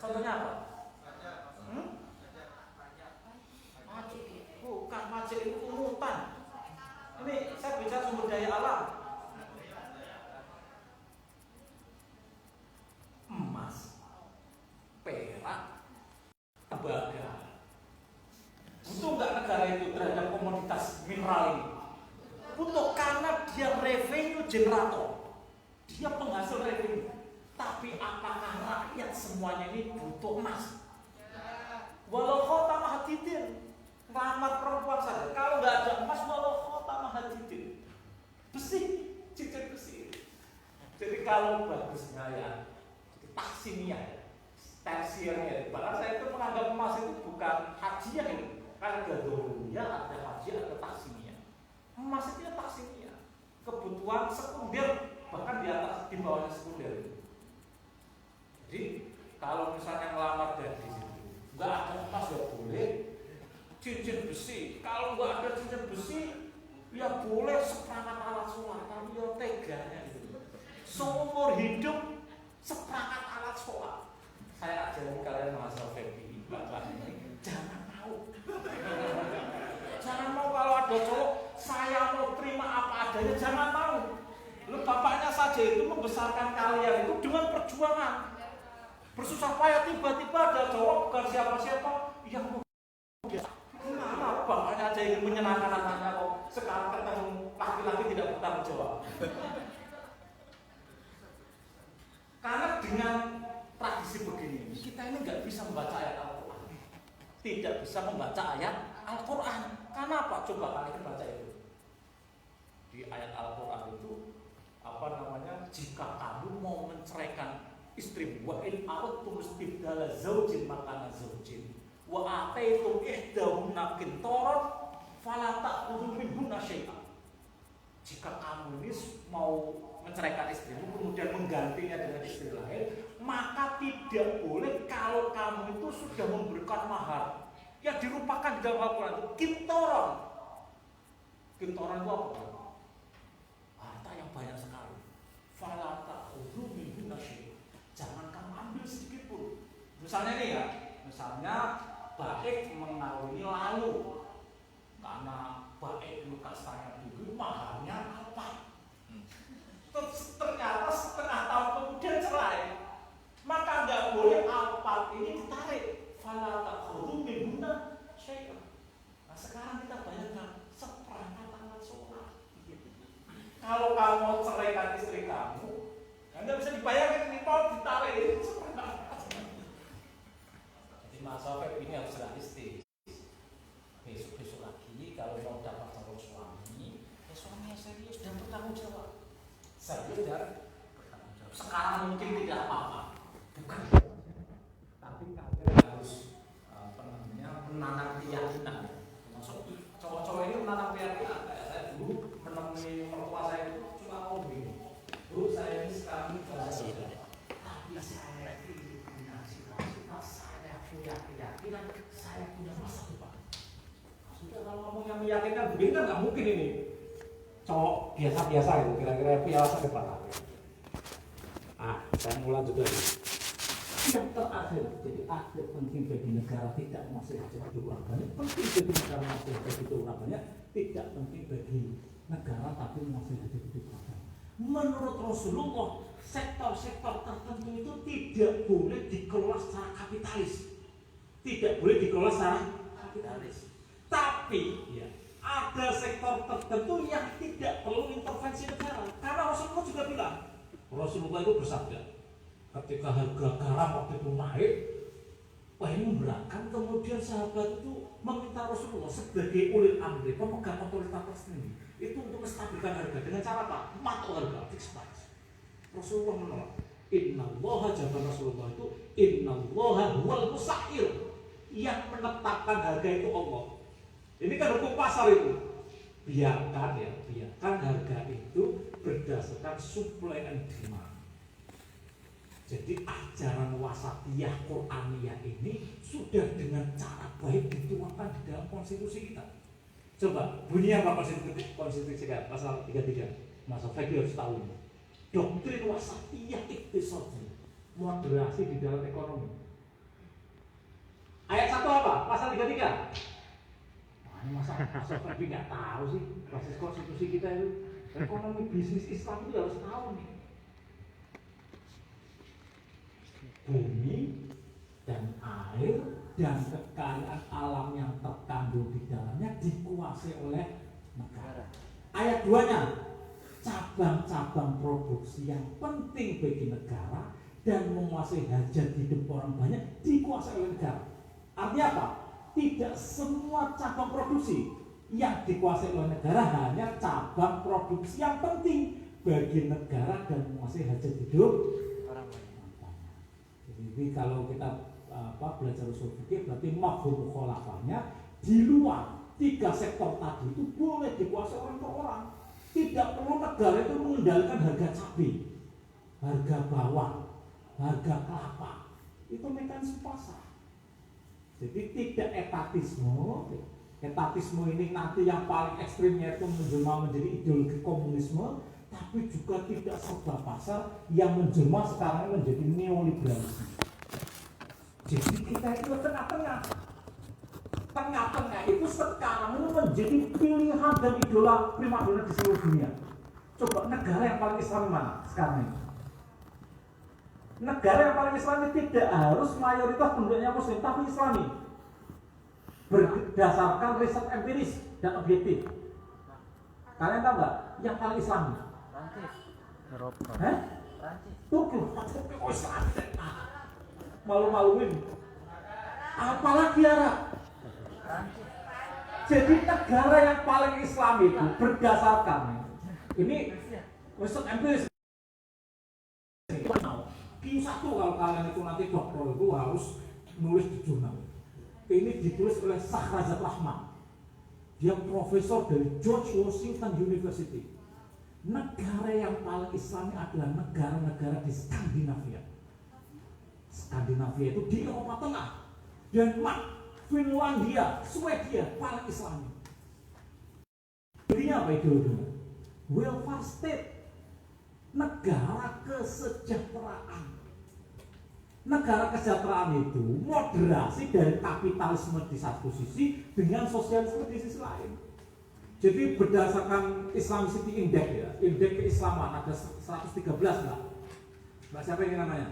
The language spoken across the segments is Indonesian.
Contohnya apa? Pajak. Bukan, pajak itu pungutan. Ini saya bicara sumber daya alam. Emas, perak, tembaga. Butuh nggak negara itu terhadap komoditas mineral ini? Butuh, karena dia revenue generator, dia penghasil revenue. Tapi apakah rakyat semuanya ini butuh emas? Walau khotama hadidin, lamar perempuan saja, kalau nggak ada emas, walau khotama hadidin, besi, cincin besi. Jadi kalau bagusnya ya taksimia, tersiernya. Bahkan saya itu menganggap emas itu bukan hadiah ini, karena gadorunya ada hadiah, ada taksimia. Emas itu ya taksimia, kebutuhan sekunder, bahkan di atas, di bawahnya sekunder. Jadi kalau misalnya ngelamar dari situ, nggak ada emas ya boleh, cincin besi. Kalau nggak ada cincin besi, ya boleh seperangkat alat sholat, tapi ya teganya gitu. Seumur hidup seperangkat alat sholat. Saya ajarin kalian mahasiswa FEBI, bapak ini jangan mau. Jangan mau kalau ada cowok, saya mau terima apa adanya, jangan mau. Lu bapaknya saja itu membesarkan kalian itu dengan perjuangan. Bersusah payah, tiba-tiba ada cowok bukan siapa-siapa yang mau dia. Kenapa bapaknya aja ingin menyenangkan anaknya kok sekarang ketemu laki-laki tidak bertanggung jawab. Karena dengan tradisi begini, kita ini nggak bisa membaca ayat Al-Quran. Tidak bisa membaca ayat Al-Quran. Karena apa? Coba kalian baca itu. Di ayat Al-Quran itu, apa namanya, jika kamu mau menceraikan istri, wa in aradtum istibdala zaujin makana zaujin wa ataitum ihdahunna qintaran fala ta'khudhu minhunna syai'an. Jika kamu ini mau menceraikan istrimu kemudian menggantinya dengan istri lain, maka tidak boleh kalau kamu itu sudah memberikan mahar yang dirupakan di dalam Al-Quran itu qintaran. Qintaran itu apa? Harta yang banyak sekali. Fala ta'khudhu minhunna syai'an. Jangan kamu ambil sedikit pun. Misalnya nih ya, misalnya baik mengawini lalu, karena baik lukas tanya dulu maharnya apa? Ternyata setengah tahun kemudian cerai, maka nggak boleh alpat ini ditarik. Fala ta'khudhu minhunna syai'an. Nah sekarang kita bayangkan seperangkat alat sholat. Kalau kamu ceraikan istri kamu, nggak bisa dibayangkan ini mau ditarik. Jadi masa ini harus realistis. Besok-besok lagi kalau mau dapat calon suami, ya suami yang serius dan bertanggung jawab. Serius dan bertanggung jawab. Sekarang mungkin tidak apa-apa, bukan. Tapi kalian harus menanam keyakinan. Maksud cowok-cowok ini menanam keyakinan. Kayak saya dulu menemui mertua saya itu cuma ngomong begini. Bu, saya ini sekarang tapi saya ini punya cita-cita, saya punya keyakinan, saya punya masa depan. Sudah kalau ngomong yang meyakinkan begini kan nggak mungkin ini cowok biasa-biasa itu kira-kira punya masa depan. Saya mulai juga. Yang terakhir, jadi akhir penting bagi negara tidak masih begitu orang banyak, penting bagi negara masih begitu orang banyak, tidak penting bagi negara tapi masih begitu orang banyak. Menurut Rasulullah, sektor-sektor tertentu itu tidak boleh dikelola secara kapitalis. Tidak boleh dikelola secara kapitalis. Tapi ya, ada sektor tertentu yang tidak perlu intervensi negara. Karena Rasulullah juga bilang, Rasulullah itu bersabda, ketika harga garam waktu itu naik, wah ini memberatkan. Kemudian sahabat itu meminta Rasulullah sebagai ulil amri, pemegang otoritas sendiri, itu untuk menstabilkan harga dengan cara apa? Matok harga, fix price. Rasulullah menolak. Innallaha, jawaban Rasulullah itu, innallaha huwal musair, yang menetapkan harga itu Allah. Ini kan hukum pasar itu. Biarkan ya, biarkan harga itu berdasarkan supply and demand. Jadi ajaran wasatiyah Qur'aniyah ini sudah dengan cara baik dituangkan di dalam konstitusi kita. Coba bunyi apa konstitusi kita? Pasal 33. Masa Fakir harus tahu ini. Doktrin wasatiyah iktisadi, moderasi di dalam ekonomi. satu apa? Pasal 33. Wah, ini masa tapi nggak tahu sih basis konstitusi kita itu. Ekonomi bisnis Islam itu harus tahu nih. Bumi dan air dan kekayaan alam yang terkandung di dalamnya dikuasai oleh negara. Ayat 2-nya, cabang-cabang produksi yang penting bagi negara dan menguasai hajat hidup orang banyak dikuasai oleh negara. Artinya apa? Tidak semua cabang produksi yang dikuasai oleh negara, hanya cabang produksi yang penting bagi negara dan menguasai hajat hidup orang banyak. Jadi kalau kita belajar usul fikih, berarti mafhum mukhalafahnya di luar 3 sektor tadi itu boleh dikuasai orang per orang. Tidak perlu negara itu mengendalikan harga cabai, harga bawang, harga kelapa. Itu mekanisme pasar. Jadi tidak etatisme. Etatisme ini nanti yang paling ekstrimnya itu menjelma menjadi ideologi komunisme, tapi juga tidak serba pasar yang menjelma sekarang menjadi neoliberalisme. Jadi kita itu tengah-tengah. Tengah-tengah itu sekarang itu menjadi pilihan dan idola primadona di seluruh dunia. Coba negara yang paling Islam mana sekarang ini? Negara yang paling Islami tidak harus mayoritas penduduknya Muslim, tapi Islami. Berdasarkan riset empiris dan objektif. Kalian tahu nggak yang paling Islami? Prancis. Eropa. Prancis. Turki. Oh, Islami. Malu-maluin. Apalagi Arab. Prancis. Jadi negara yang paling Islami itu berdasarkan ini riset empiris. Q1 kalau kalian itu nanti dokter itu harus nulis di jurnal. Ini ditulis oleh Shahrazad Rahman. Dia profesor dari George Washington University. Negara yang paling Islami adalah negara-negara di Skandinavia. Skandinavia itu di Eropa Tengah. Denmark, Finlandia, Swedia paling Islami. Jadinya apa ideologinya? Welfare state. Negara kesejahteraan. Negara kesejahteraan itu moderasi dari kapitalisme di satu sisi dengan sosialisme di sisi lain. Jadi berdasarkan Islamicity Index ya, indeks keislaman ada 113 Mbak. Mbak siapa ini namanya?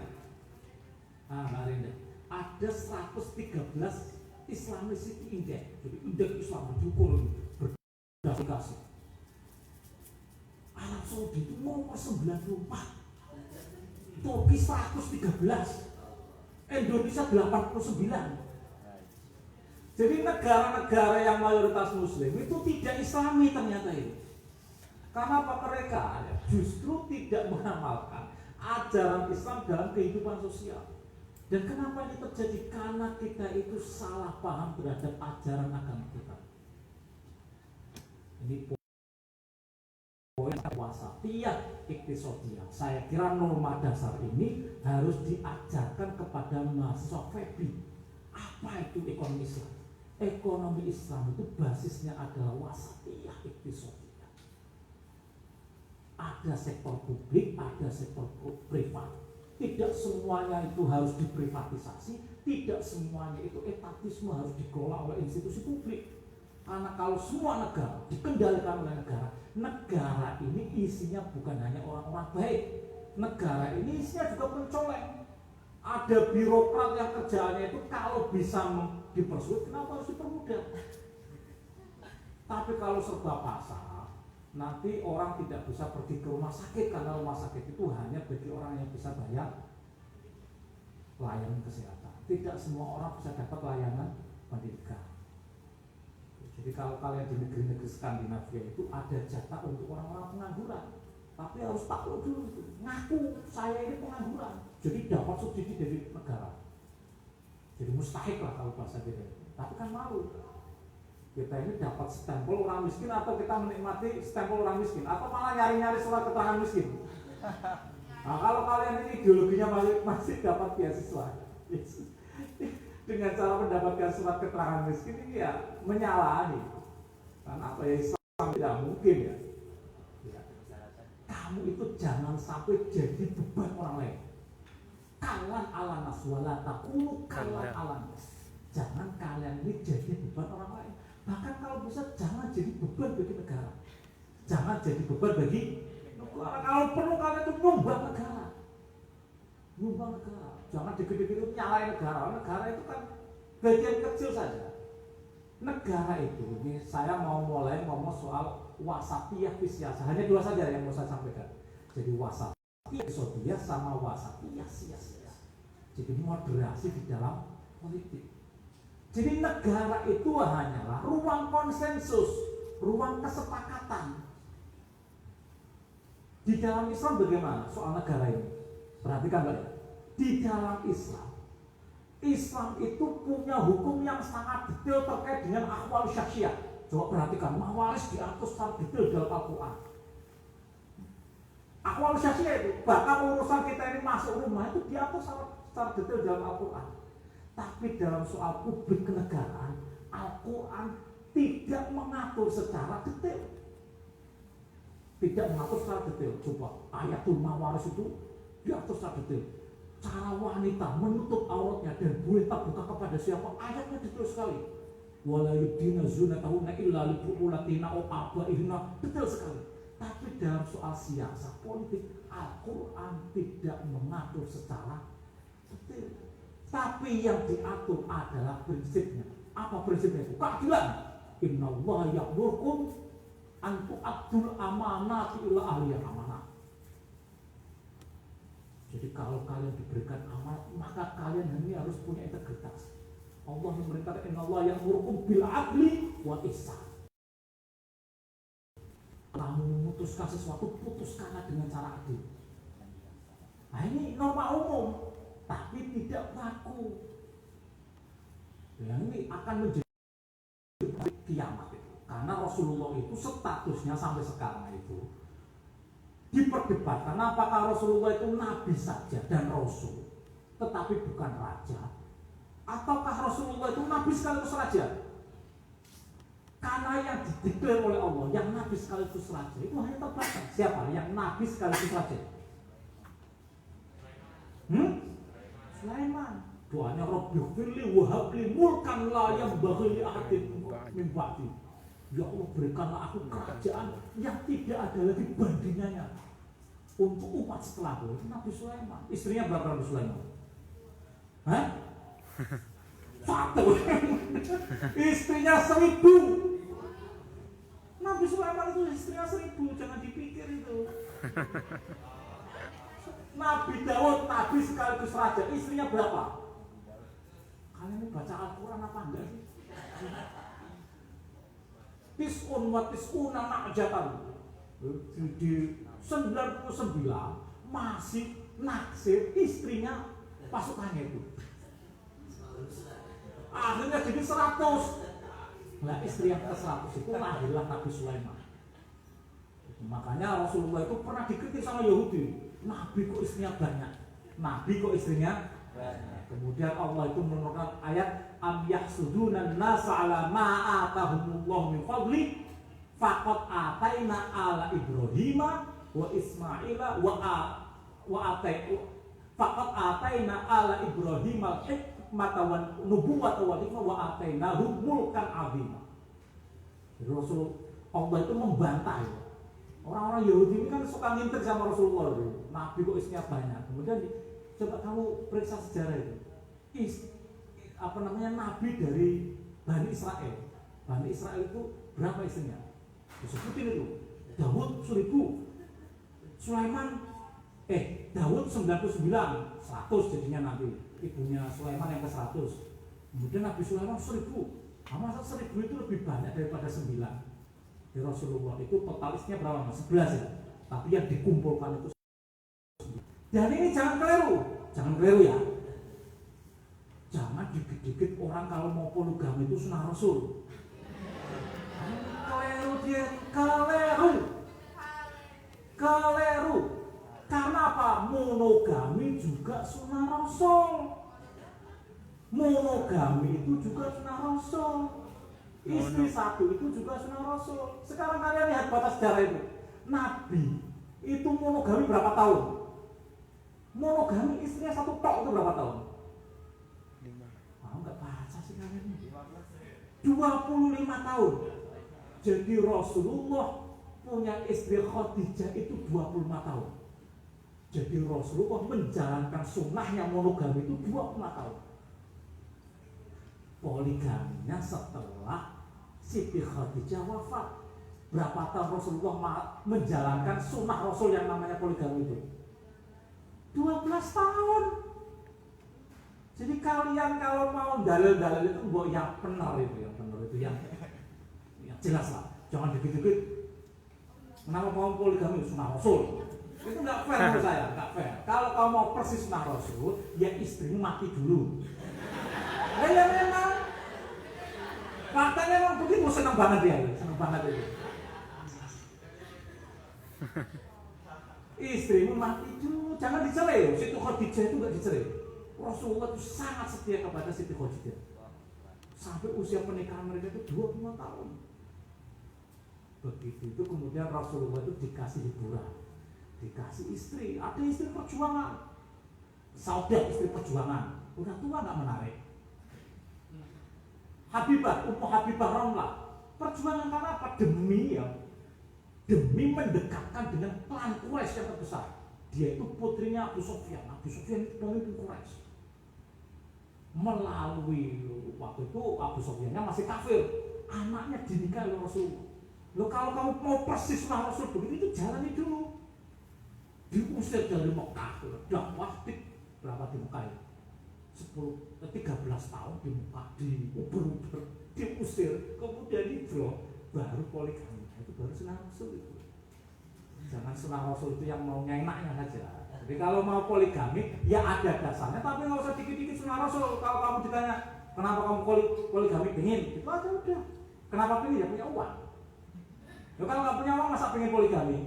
Mbak Rinda. Ada 113 Islamicity Index. Jadi indeks Islam diukur berdasarkan Arab Saudi itu nomor 94, Turki 113, Indonesia 89. Jadi negara-negara yang mayoritas Muslim itu tidak Islami ternyata itu. Karena apa? Mereka justru tidak mengamalkan ajaran Islam dalam kehidupan sosial. Dan kenapa ini terjadi? Karena kita itu salah paham terhadap ajaran agama kita. Ini poin wasatiyah iktisodiyah. Saya kira norma dasar ini harus diajarkan kepada mahasiswa FEBI. Apa itu ekonomi Islam? Ekonomi Islam itu basisnya adalah wasatiyah iktisodiyah. Ada sektor publik, ada sektor privat. Tidak semuanya itu harus diprivatisasi, tidak semuanya itu etatisme harus dikelola oleh institusi publik. Karena kalau semua negara dikendalikan oleh negara, negara ini isinya bukan hanya orang-orang baik. Negara ini isinya juga pencoleng. Ada birokrat yang kerjaannya itu kalau bisa dipersulit, kenapa harus dipermudah? Tapi kalau serba pasar, nanti orang tidak bisa pergi ke rumah sakit karena rumah sakit itu hanya bagi orang yang bisa bayar layanan kesehatan. Tidak semua orang bisa dapat layanan pendidikan. Jadi kalau kalian di negeri-negeri Skandinavia itu ada jatah untuk orang-orang pengangguran, tapi harus takluk dulu itu. Ngaku saya ini pengangguran, jadi dapat subsidi dari negara. Jadi mustahik lah kalau bahasa kita. Tapi kan malu. Kita ini dapat stempel orang miskin atau kita menikmati stempel orang miskin atau malah nyari-nyari surat keterangan miskin. Nah kalau kalian ini ideologinya masih dapat beasiswa. Dengan cara mendapatkan surat keterangan miskin ini ya menyalahi. Karena apa ya Islam tidak mungkin ya. Kamu itu jangan sampai jadi beban orang lain. Kalan ala nas wala taqulu kalan ala nas. jangan kalian ini jadi beban orang lain. Bahkan kalau bisa jangan jadi beban bagi negara. Jangan jadi beban bagi negara. Kalau perlu kalian itu nyumbang negara. Nyumbang negara. Jangan dikit-dikit nyalain negara. Negara itu kan bagian kecil saja. Negara itu, ini saya mau mulai ngomong soal wasatiyah fisiasa. Hanya dua saja yang mau saya sampaikan. Jadi wasatiyah sosial sama wasatiyah sia-sia. Jadi moderasi di dalam politik. Jadi negara itu hanyalah ruang konsensus, ruang kesepakatan. Di dalam Islam bagaimana soal negara ini? Perhatikan Pak. Di dalam Islam itu punya hukum yang sangat detail terkait dengan akhwal syakhsiyah. Coba perhatikan, mawaris diatur secara detail dalam Al-Quran. Akhwal syakhsiyah itu, bahkan urusan kita ini masuk rumah itu diatur secara detail dalam Al-Quran. Tapi dalam soal publik kenegaraan, Al-Quran tidak mengatur secara detail. Tidak mengatur secara detail. Coba ayatul mawaris itu diatur secara detail. Cara wanita menutup auratnya dan boleh terbuka kepada siapa, ayatnya detail sekali. Wala yubdina zinatahunna illa li bu'ulatina aw abaihna, detail sekali. Tapi dalam soal siasat politik, Al-Quran tidak mengatur secara detail. Tapi yang diatur adalah prinsipnya. Apa prinsipnya itu? Keadilan. Innallaha ya'murukum an tu'addul amanati ila ahliha amanah. Jadi kalau kalian diberikan amanat, maka kalian ini harus punya integritas. Allah memerintahkan innallaha ya'murukum bil 'adli wal ihsan. Kamu memutuskan sesuatu, putuskanlah dengan cara adil. Nah ini norma umum, tapi tidak baku. Yang ini akan menjadi kiamat itu. Karena Rasulullah itu statusnya sampai sekarang itu diperdebatkan apakah Rasulullah itu nabi saja dan rasul, tetapi bukan raja, ataukah Rasulullah itu nabi sekaligus raja. Karena yang dideklar oleh Allah, yang nabi sekaligus raja itu hanya terbatas. Siapa yang nabi sekaligus raja? Sulaiman. Doanya Rabbi firli wahabli mulkan la yanbaghi li ahadin min ba'di. Ya Allah, berikanlah aku kerajaan yang tidak ada lagi bandingannya untuk umat setelahku. Itu Nabi Sulaiman. Istrinya berapa Nabi Sulaiman? Hah? 1. Istrinya 1000. Nabi Sulaiman itu istrinya 1000. Jangan dipikir itu. Nabi Daud, Nabi sekaligus raja. Istrinya berapa? Kalian ini baca Al-Quran apa enggak sih? Tis'un wa tis'una na'jatan. Di 99 masih naksir istrinya pasukannya itu. Akhirnya jadi 100. Nah istri yang ke-100 itu lahirlah Nabi Sulaiman. Makanya Rasulullah itu pernah dikritik sama Yahudi. Nabi kok istrinya banyak. Nabi kok istrinya banyak. Kemudian Allah itu menurunkan ayat am yahsudunan nasa ala ma atahumullah min fadli faqad ataina ala Ibrahima wa Ismaila faqad ataina ala Ibrahima hikmata wa nubuwwata wa hikmah wa atainahum mulkan azima. Rasul Allah itu membantah ya. Orang-orang Yahudi ini kan suka ngintek sama Rasulullah itu. Nabi kok istrinya banyak. Kemudian coba kamu periksa sejarah itu. Nabi dari Bani Israel. Bani Israel itu berapa istrinya? Disebutin itu. Daud 1000. Sulaiman Daud 99, 100 jadinya Nabi. Ibunya Sulaiman yang ke-100. Kemudian Nabi Sulaiman 1000. Masa 1000 itu lebih banyak daripada 9. Di Rasulullah itu totalisnya berapa? 11 ya. Tapi yang dikumpulkan itu. Dan ini jangan keliru ya. Jangan dikit-dikit orang kalau mau poligami itu sunah Rasul. Keliru. Karena apa? Monogami juga sunah Rasul. Monogami itu juga sunah Rasul. Istri 1 itu juga sunah Rasul. Sekarang kalian lihat batas sejarah itu. Nabi itu monogami berapa tahun? Monogami istrinya 1 tok itu berapa tahun? 5. Enggak baca sih kalian 25 tahun. Jadi Rasulullah punya istri Khadijah itu 25 tahun. Jadi Rasulullah menjalankan sunnahnya monogami itu 25 tahun. Poligaminya setelah Siti Khadijah wafat. Berapa tahun Rasulullah menjalankan sunnah Rasul yang namanya poligami itu? 12 tahun. Jadi kalian kalau mau dalil-dalil itu mbok yang benar itu, yang jelas lah. Jangan dikit-dikit. Kenapa mau poligami sunnah Rasul? Itu nggak fair menurut saya, nggak fair. Kalau kamu mau persis sunnah Rasul, ya istrimu mati dulu. Ya memang. Faktanya memang begitu, senang banget dia, senang banget itu. Istrimu mati dulu, jangan dicerai. Siti Khadijah itu nggak dicerai. Rasulullah itu sangat setia kepada Siti Khadijah. Sampai usia pernikahan mereka itu 25 tahun. Begitu itu kemudian Rasulullah itu dikasih hiburan, dikasih istri. Ada istri perjuangan, Saudah istri perjuangan, udah tua nggak menarik. Habibah, Ummu Habibah Ramlah, perjuangan karena apa? Demi mendekatkan dengan klan Quraisy yang terbesar. Dia itu putrinya Abu Sufyan. Abu Sufyan itu pemimpin Quraisy. Melalui waktu itu Abu Sufyannya masih kafir, anaknya dinikahi oleh Rasulullah. Loh, kalau kamu mau persis sunnah Rasul begitu, itu jalani dulu. Diusir dari Mekah, dakwah berapa di Mekah ya? 13 tahun di Mekah, diuber-uber, diusir, kemudian hijrah, baru poligami. Itu baru sunnah Rasul itu. Jangan sunnah Rasul itu yang mau enaknya saja. Jadi kalau mau poligami, ya ada dasarnya, tapi nggak usah dikit-dikit sunnah Rasul. Kalau kamu ditanya, kenapa kamu poligami, pengen? Itu aja udah. Kenapa pengen? Ya punya uang. Ya kalau nggak punya uang, masa pengen poligami?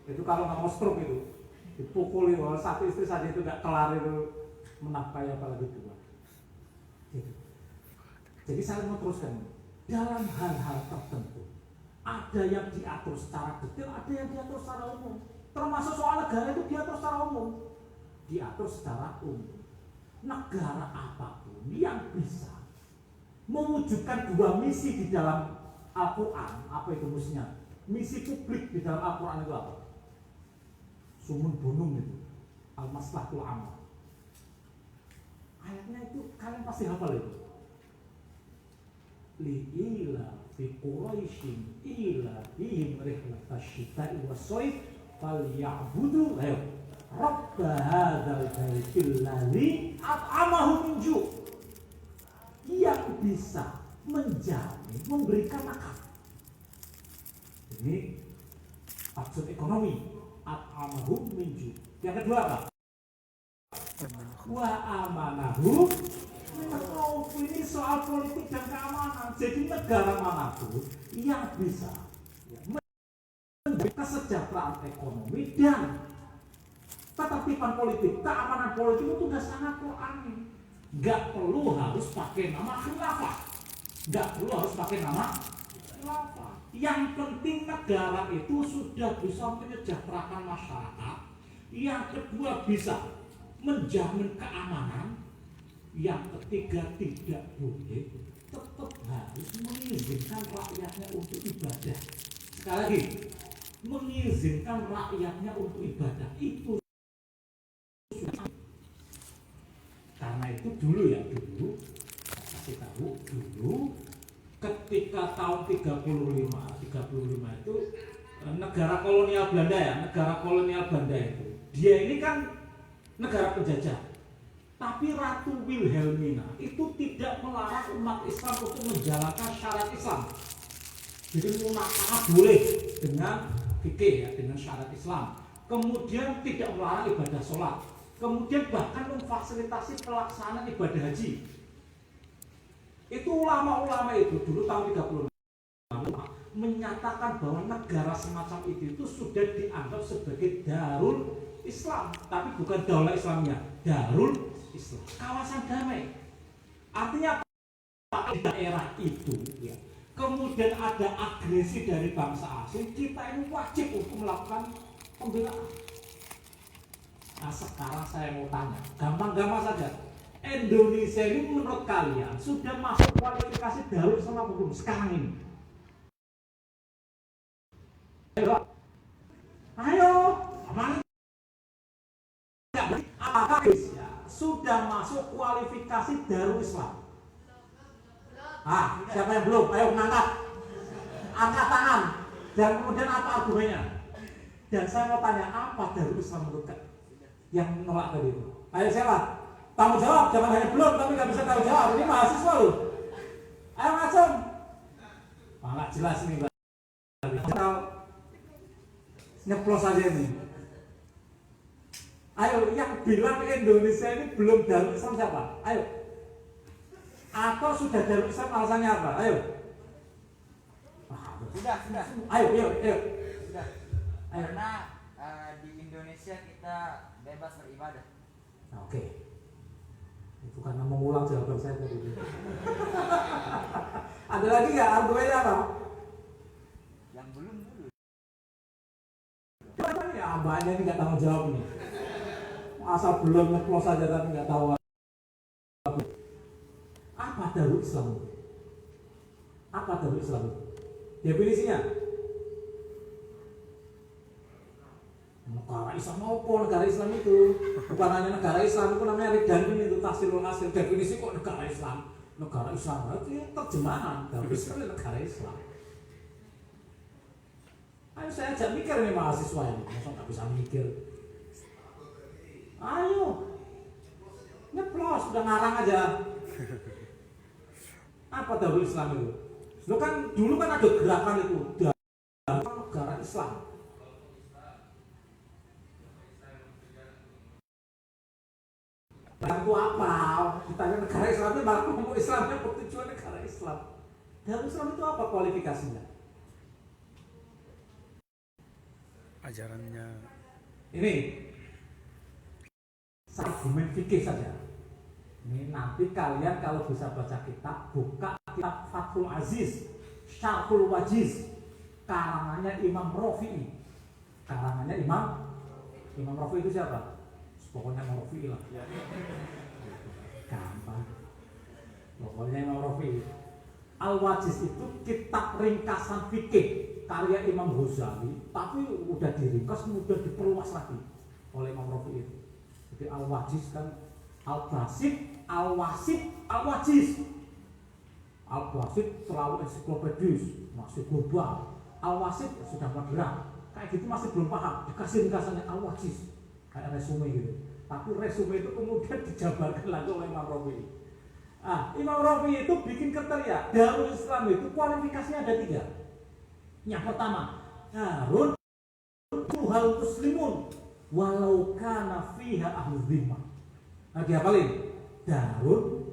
Itu kalau nggak mau stroke itu, dipukuli, kalau satu istri saja itu nggak kelar itu menafkahi apalagi dua. Gitu. Jadi saya mau teruskan, dalam hal-hal tertentu ada yang diatur secara detail, ada yang diatur secara umum. Termasuk soal negara itu diatur secara umum, diatur secara umum. Negara apapun yang bisa mewujudkan dua misi di dalam Al-Quran, apa itu misinya? Misi publik di dalam Al-Quran itu apa? Sumun bunung itu, al-maslahul amal. Ayatnya itu kalian pasti hafal itu. Li'ila fi Quraisyin ila bihim rihlatasyita'i was-sayf falyabudu rabb hadzal baitil ladzi at'amahum min ju'. Yang bisa menjamin, memberikan makan. Ini maksud ekonomi, at'amahum min ju'. Yang kedua apa? Wa amanahu. Ini soal politik dan keamanan. Jadi negara manapun yang bisa memberi kesejahteraan ekonomi dan ketertiban politik, keamanan politik itu sudah sangat Qur'ani. Gak perlu harus pakai nama khilafah, gak perlu harus pakai nama khilafah. Yang penting negara itu sudah bisa menyejahterakan masyarakat. Yang kedua bisa menjamin keamanan. Yang ketiga tidak boleh, tetap harus mengizinkan rakyatnya untuk ibadah. Sekali lagi, mengizinkan rakyatnya untuk ibadah itu. Karena itu dulu saya kasih tahu dulu ketika tahun 35 itu negara kolonial Belanda itu, dia ini kan negara penjajah. Tapi Ratu Wilhelmina itu tidak melarang umat Islam untuk menjalankan syariat Islam. Jadi munakaha boleh dengan fikih ya, dengan syariat Islam. Kemudian tidak melarang ibadah sholat. Kemudian bahkan memfasilitasi pelaksanaan ibadah haji. Itu ulama-ulama itu dulu tahun 36 menyatakan bahwa negara semacam itu sudah dianggap sebagai Darul Islam, tapi bukan Daulah Islamnya, Darul Islam, kawasan damai. Artinya di daerah itu ya, kemudian ada agresi dari bangsa asing, kita ini wajib untuk melakukan pembelaan. Nah sekarang saya mau tanya, gampang-gampang saja. Indonesia ini menurut kalian sudah masuk kualifikasi Darul Islam apa belum sekarang ini? Ayo, mana? Apakah Indonesia sudah masuk kualifikasi Darul Islam? Ah, siapa yang belum? Ayo angkat tangan. Dan kemudian apa argumennya? Dan saya mau tanya, apa Darul Islam menurut yang menolak tadi itu? Ayo siapa? Tanggung jawab, jangan hanya belum tapi nggak bisa tanggung jawab. Ini mahasiswa loh. Ayo langsung. Nggak jelas nih Mbak. Nyeplos aja ini. Ayo, yang bilang Indonesia ini belum Darul Islam siapa? Ayo. Atau sudah Darul Islam alasannya apa? Ayo. Sudah. Ayo. Sudah. Karena di Indonesia kita bebas beribadah. Oke. Itu karena mengulang jawaban saya tadi. Ada lagi nggak argumennya apa? Yang belum dulu. Ya abahnya ini nggak tanggung jawab nih. Asal belum ngeplos saja tapi nggak tahu apa Darul Islam. Apa Darul Islam? Definisinya? Negara Islam apa negara Islam itu? Bukan hanya negara Islam, itu namanya Ridhanin itu tafsirul asir. Definisi kok negara Islam? Negara Islam itu terjemahan. Darul Islam itu negara Islam. Ayo saya ajak mikir nih mahasiswa ini, masa nggak bisa mikir? Ayo, nyeplos, udah ngarang aja. Apa Darul Islam itu? Lo kan dulu kan ada gerakan itu, Darul negara Islam. Nah, itu apa? Ditanya negara Islam itu malah ngomong Islamnya bertujuan negara Islam. Darul Islam itu apa kualifikasinya? Ajarannya Ini argumen fikih saja. Ini nanti kalian kalau bisa baca kitab, buka kitab Fathul Aziz, Syarhul Wajiz, karangannya Imam Rafi'i. Imam Rafi'i itu siapa? Pokoknya Imam Rafi'i lah. Gampang. Pokoknya Imam Rafi'i. Al-Wajiz itu kitab ringkasan fikih karya Imam Ghazali, tapi udah diringkas, udah diperluas lagi oleh Imam Rafi'i itu. Jadi Al-Wajiz kan Al-Basit, Al-Wasit, Al-Wajiz. Al-Basit terlalu ensiklopedis, masih global. Al-Wasit sudah moderat, kayak gitu masih belum paham. Dikasih ringkasannya Al-Wajiz, kayak resume gitu. Tapi resume itu kemudian dijabarkan lagi oleh Imam Rafi'i. Imam Rafi'i itu bikin kriteria Darul Islam itu kualifikasinya ada 3. Yang pertama, Darul Tuhal Muslimun walau kana fiha ahlu dhimmah. Dihafalin. Darul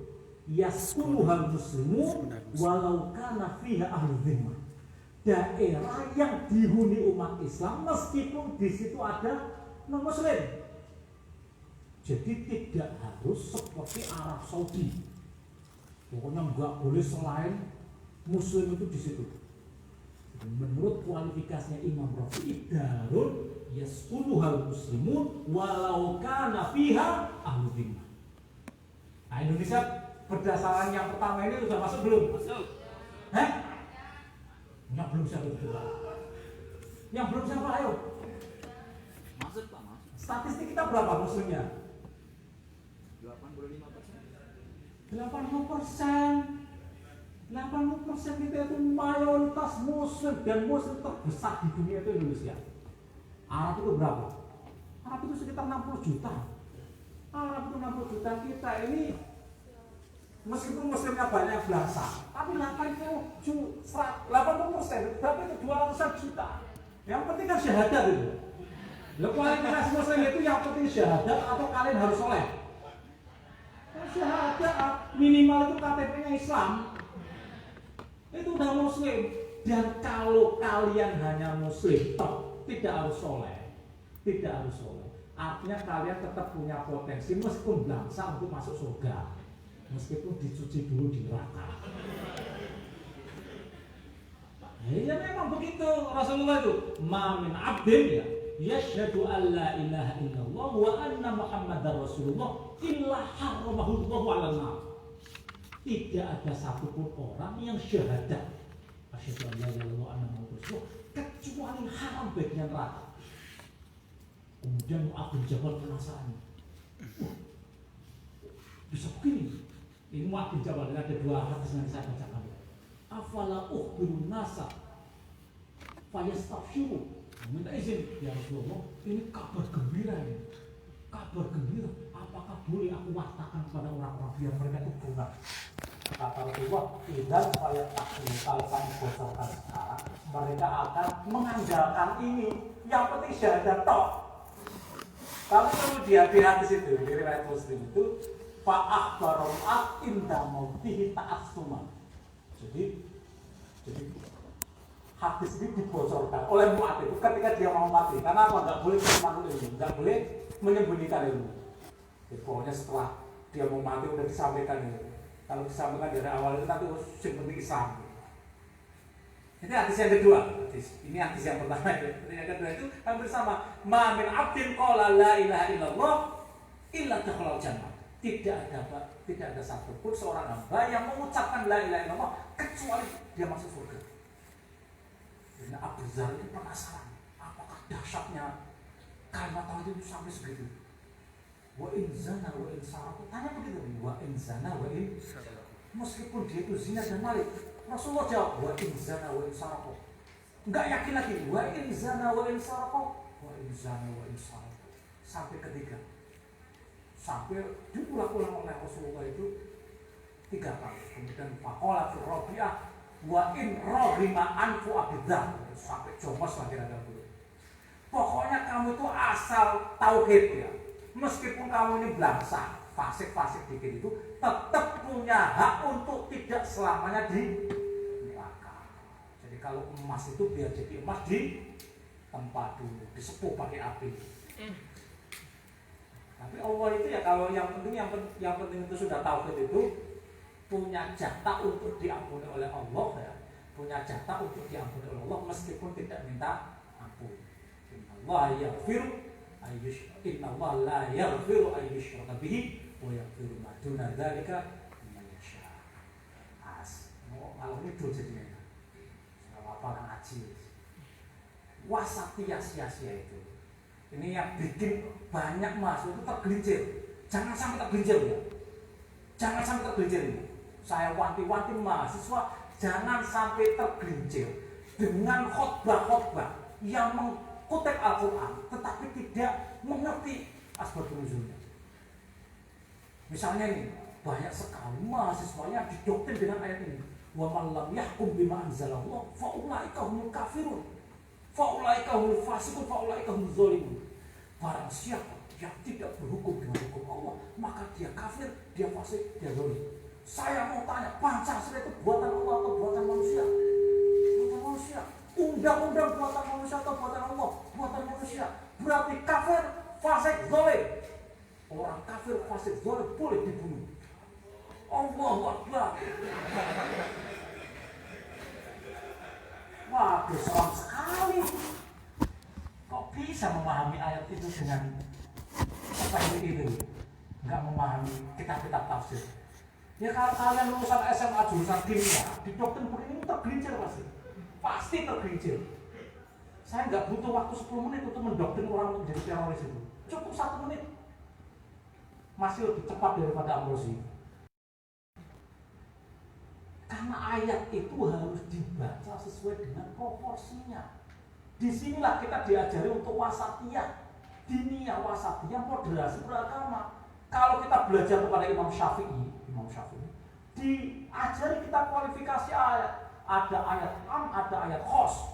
Yaskuluhal Muslimun walau kana fiha ahlu dhimmah. Daerah yang dihuni umat Islam meskipun di situ ada non-muslim. Jadi tidak harus seperti Arab Saudi. Pokoknya nggak boleh selain Muslim itu di situ. Menurut kualifikasinya Imam Rafi'i, Darul Yaskuluhal Muslimun walau kana fiha ahlu dhimmah. Nah, Indonesia berdasarkan yang pertama ini sudah masuk belum? Masuk. Yang belum siapa itu? Yang belum siapa? Ayo. Masuk Pak, masuk. Statistik kita berapa muslimnya? 85%. 80% kita itu mayoritas muslim, dan muslim terbesar di dunia itu Indonesia. Arab itu berapa? Arab itu sekitar 60 juta. Arab itu 60 juta, kita ini meskipun muslimnya banyak belasa, tapi 80% berapa itu 200 juta. Yang penting kan syahadat itu. Kualitas muslim itu yang penting syahadat atau kalian harus soleh. Syahadat minimal itu KTP-nya Islam. Itu udah muslim. Dan kalau kalian hanya muslim, tidak harus soleh. Artinya kalian tetap punya potensi meskipun bangsa untuk masuk surga, meskipun dicuci dulu di neraka. Ya memang begitu Rasulullah itu. Ma min abdin ya yashhadu an la ilaha illallah wa anna muhammadar rasulullah illa harramahu Allahu 'alan nar. Tidak ada satupun orang yang syahadat asyhadu an la ilaha illallah wa anna muhammadar rasulullah kecuali haram baginya neraka. Kemudian Mu'adz bin Jabal penasaran. Bisa begini? Ini Mu'adz bin Jabal, ada dua hadis yang saya bacakan. Afala ukhbirun nasa fayastabshiru. Minta izin ya Rasulullah, ini kabar gembira ini. Kabar gembira. Apakah boleh aku wartakan kepada orang-orang biar mereka itu bunga? Kata Rasulullah, tidak supaya takdir kalau kami bocorkan sekarang, mereka akan mengandalkan ini. Yang penting syahadat toh. Kalau kemudian di hadis itu, di riwayat Muslim itu, fa'akhbaru inda mautihi ta'assuma. Jadi hadis ini dibocorkan oleh Mu'adz itu ketika dia mau mati. Karena apa? Nggak boleh menyembunyikan ilmu, nggak boleh menyembunyikan ilmu. Jadi, pokoknya setelah dia mau mati udah disampaikan ini. Kalau disampaikan dari awal itu nanti harus penting Islam. Ini hadis yang kedua. Ini hadis yang pertama. Yang kedua itu hampir sama. Ma min abdin qala la ilaha illallah illa dakhala jannah. Tidak ada satupun seorang hamba yang mengucapkan la ilaha illallah kecuali dia masuk surga. Dan Abu Dzar itu penasaran, apakah dahsyatnya kalimat tauhid itu sampai segitu? Wa in zana wa in sarqa, tanya begitu. Wa in zana wa in sarqa. Meskipun dia itu zina dan malik, Rasulullah jawab wa in zana wa in sarqa. Enggak yakin lagi, wa in zana wa in sarqa, wa in zana wa in sarqa. Sampai ketiga. Sampai diulang-ulang oleh Rasulullah itu 3 kali. Kemudian faqala fi rabi'ah wa in raghima anfu abidzar, sampai jomos lagi ada dulu. Pokoknya kamu itu asal tauhid ya. Meskipun kamu ini belangsa, fasik-fasik dikit itu tetap punya hak untuk tidak selamanya di neraka. Jadi kalau emas itu biar jadi emas di tempat dulu, disepuh pakai api. Tapi Allah itu ya kalau yang penting itu sudah tauhid itu punya jatah untuk diampuni oleh Allah ya. Punya jatah untuk diampuni oleh Allah meskipun tidak minta ampun. Innallaha yaghfiru innallaha la yaghfiru ayyushraka bihi wa yaghfiru ma duna dzalika liman yasha. Kalau ini jadinya. Apa ngaji. Wasatiyah sia-sia itu. Ini yang bikin banyak mahasiswa itu tergelincir. Jangan sampai tergelincir ya. Jangan sampai tergelincir ini. Saya wanti-wanti mahasiswa jangan sampai tergelincir dengan khotbah-khotbah yang mengkutip Al-Quran tetapi tidak mengerti asbab nuzulnya. Misalnya ini banyak sekali mahasiswa yang didoktrin dengan ayat ini. Wa man lam yahkum bima anzalallah fa ulaika humul kafirun. Faulaika humul fasiqun faulaika humuz zalimun. Barang siapa yang tidak berhukum dengan hukum Allah, maka dia kafir, dia fasik, dia zalim. Saya mau tanya, Pancasila itu buatan Allah atau buatan manusia? Buatan manusia. Undang-undang buatan manusia atau buatan Allah? Buatan manusia. Berarti kafir, fasik, zalim. Orang kafir, fasik, zalim boleh dibunuh. Allahu Akbar. Waduh, seram sekali. Kok bisa memahami ayat itu dengan seperti itu? Enggak memahami kitab-kitab tafsir. Ya kalau kalian lulusan SMA jurusan kimia, di doktrin begini tergelincir pasti. Pasti tergelincir. Saya nggak butuh waktu 10 menit untuk mendoktrin orang menjadi teroris itu. Cukup 1 menit. Masih lebih cepat daripada Amrozi. Karena ayat itu harus dibaca sesuai dengan proporsinya. Disinilah kita diajari untuk wasatiyah, diniyah wasatiyah, moderasi beragama. Kalau kita belajar kepada Imam Syafi'i, diajari kita kualifikasi ayat. Ada ayat am, ada ayat khos,